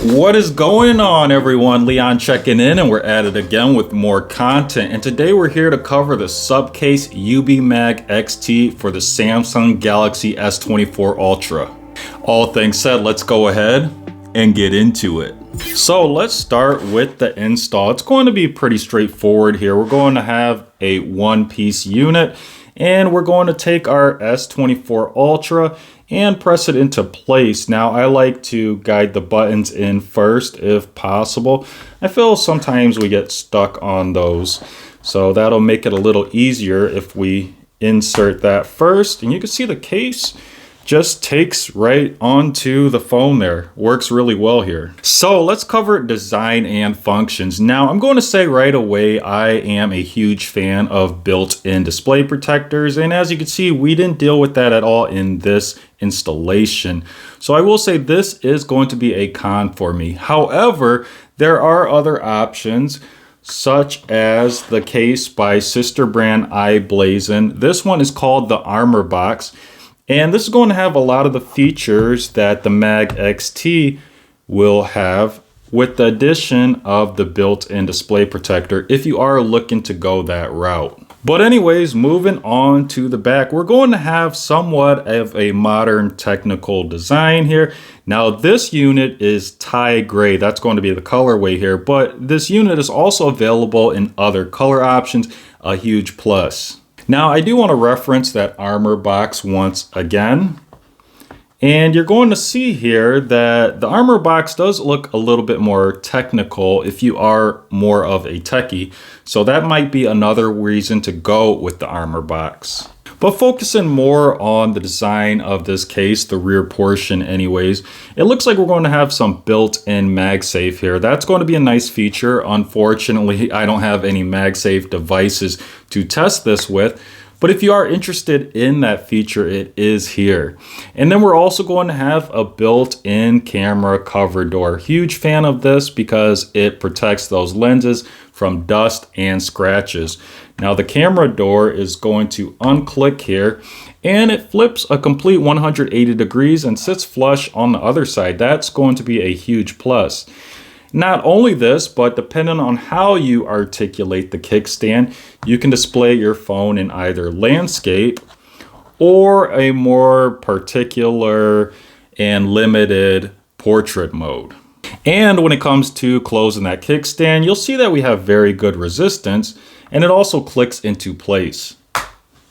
What is going on, everyone? Leon checking in, and we're at it again with more content. And today we're here to cover the Supcase UBMag XT for the Samsung Galaxy S24 Ultra. All things said, let's go ahead and get into it. So let's start with the install. It's going to be pretty straightforward here. We're going to have a one-piece unit, and we're going to take our S24 Ultra and press it into place. Now, I like to guide the buttons in first if possible. I feel sometimes we get stuck on those, so that'll make it a little easier if we insert that first. And you can see the case just takes right onto the phone there. Works really well here. So let's cover design and functions. Now, I'm going to say right away, I am a huge fan of built-in display protectors. And as you can see, we didn't deal with that at all in this installation. So I will say this is going to be a con for me. However, there are other options, such as the case by sister brand iBlason. This one is called the Armorbox. And this is going to have a lot of the features that the Mag XT will have, with the addition of the built-in display protector if you are looking to go that route. But anyways, moving on to the back, we're going to have somewhat of a modern technical design here. Now, this unit is Thai gray. That's going to be the colorway here, but this unit is also available in other color options, a huge plus. Now, I do want to reference that Armorbox once again. And you're going to see here that the Armorbox does look a little bit more technical if you are more of a techie. So that might be another reason to go with the Armorbox. But focusing more on the design of this case, the rear portion anyways, it looks like we're going to have some built-in magsafe here. That's going to be a nice feature. Unfortunately, I don't have any magsafe devices to test this with. But if you are interested in that feature, it is here. And then we're also going to have a built-in camera cover door. Huge fan of this because it protects those lenses from dust and scratches. Now, the camera door is going to unclick here, and it flips a complete 180 degrees and sits flush on the other side. That's going to be a huge plus. Not only this, but depending on how you articulate the kickstand, you can display your phone in either landscape or a more particular and limited portrait mode. And when it comes to closing that kickstand, you'll see that we have very good resistance, and it also clicks into place.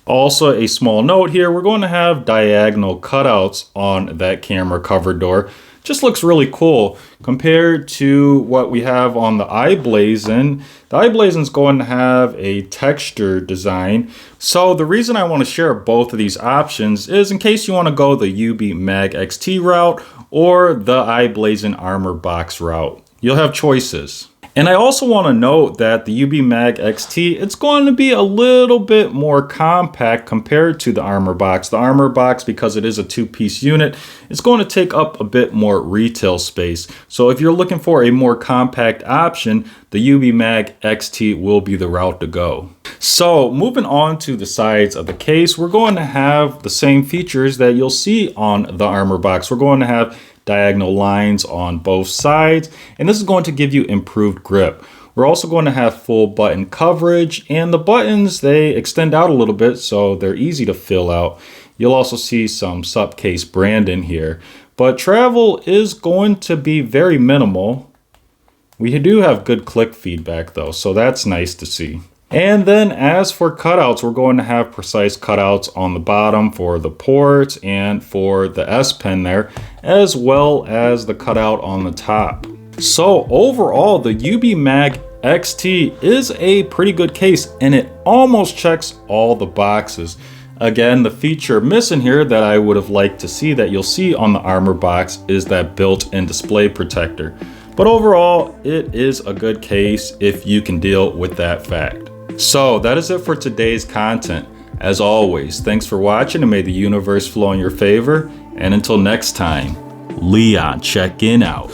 Also, a small note here, we're going to have diagonal cutouts on that camera cover door. Just looks really cool compared to what we have on the iBlason. The iBlason is going to have a texture design. So the reason I want to share both of these options is in case you want to go the UBMag XT route or the iBlason Armorbox route. You'll have choices. And I also want to note that the UBMag XT, it's going to be a little bit more compact compared to the Armorbox. The Armorbox, because it is a two-piece unit, it's going to take up a bit more retail space. So if you're looking for a more compact option, the UBMag XT will be the route to go. So moving on to the sides of the case, we're going to have the same features that you'll see on the Armorbox. We're going to have diagonal lines on both sides, and this is going to give you improved grip. We're also going to have full button coverage, and the buttons, they extend out a little bit, so they're easy to fill out. You'll also see some Supcase brand in here, but travel is going to be very minimal. We do have good click feedback though, so that's nice to see. And then as for cutouts, we're going to have precise cutouts on the bottom for the ports and for the S Pen there, as well as the cutout on the top. So overall, the UBMag XT is a pretty good case, and it almost checks all the boxes. Again, the feature missing here that I would have liked to see that you'll see on the Armorbox is that built-in display protector. But overall, it is a good case if you can deal with that fact. So that is it for today's content. As always, thanks for watching, and may the universe flow in your favor. And until next time, Leon checking out.